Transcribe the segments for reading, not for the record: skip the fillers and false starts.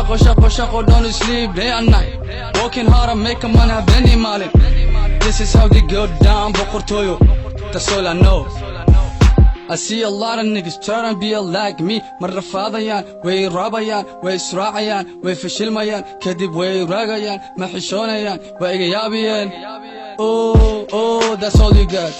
shaqo, don't sleep day and night. Working hard and making money, have any money. This is how they go down, boqortooyo. That's all I know. I see a lot of niggas trying to be like me. مرة فاضيان way رابيان way سراعيان way فشلميان كذب way راقيان ما حشونيان way إيجابيان. Oh, that's all you got.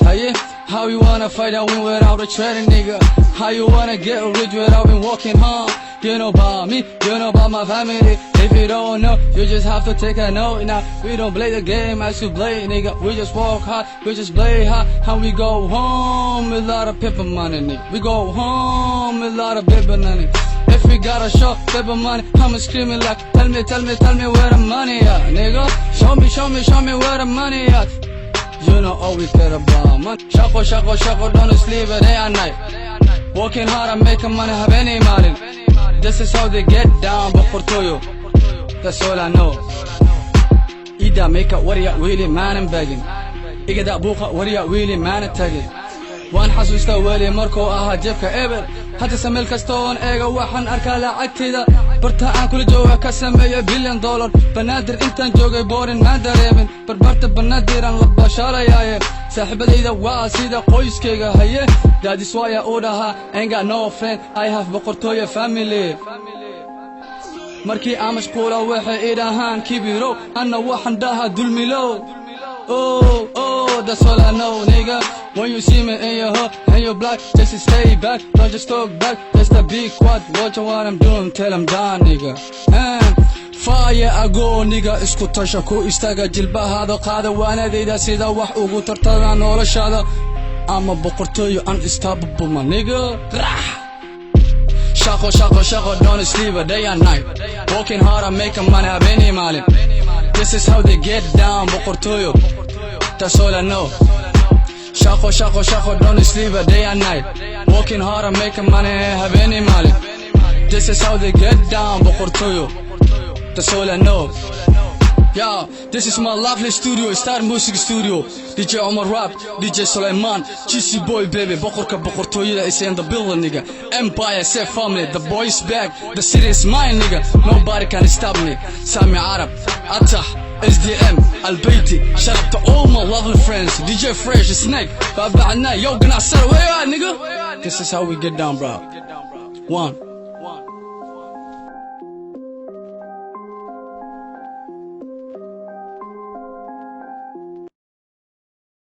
How you wanna fight a win without a training, nigga? How you wanna get rich without been working hard? You know about me, you know about my family. If you don't know, you just have to take a note. Now we don't play the game as you play, nigga. We just work hard, we just play hard. And we go home with a lot of paper money, nigga. We go home with a lot of paper money. If we got a show, paper money, I'm screaming like, tell me where the money at, nigga. Show me where the money at. You know all we care about money. Shaqo, don't sleep day and night. Working hard and making money, have any money. This is how they get down, boqortooyo. That's all I know. Ida make up warrior wheelie man and begging. Igada buuqa warrior wheelie man and tagging. Waan xasuusta weli markuu ahaa jebka eber. Hadda sameel kastoon eega waxaan arkaa lacagtayda. barta aan kula jooga ka sameeyo $1 billion. banaadir intaan joogay boorin maan dareemin. barbarta banaadiraan la bashaalayaye. saaxiibadayda waa sida qoyskayga haye. that is why I dhahaa ain't got no friend, I have boqortooyo family. markii aan mashquula waxay idhahaan kibiro, anna waxaan dhahaa dulmilo. Oh, that's all I know, nigga. When you see me in your hood and your block, just stay back, don't just talk back. Just a big quad, watch what I'm doing till I'm done, nigga. Fire ago, nigga, isku tasha ku istaaga jilbahaada qaada waanadayda sida wax ugu tartada noloshaada. I'm a boqortooyo unstoppable, my nigga. Shaqo, don't sleep a day and night. Working hard and making money, have any money. This is how they get down, boqortooyo. That's all I know. Shaqo, don't sleep a day and night. Working hard and making money, have any money. This is how they get down, boqortooyo. That's all I know. Yeah, this is my lovely studio, Star Music Studio. DJ Omar Rap, DJ Sulaiman, GC Boy baby, boqorka boqortooyada is in the building, nigga. Empire Safe Family, the boys back, the city is mine, nigga. Nobody can stop me. Sami Arab, Atah, SDM, Al-Baiti. Shout out to all my lovely friends, DJ Fresh, Snake, Baba Anna, yo, Gnasar, where you at, nigga? This is how we get down, bro. One.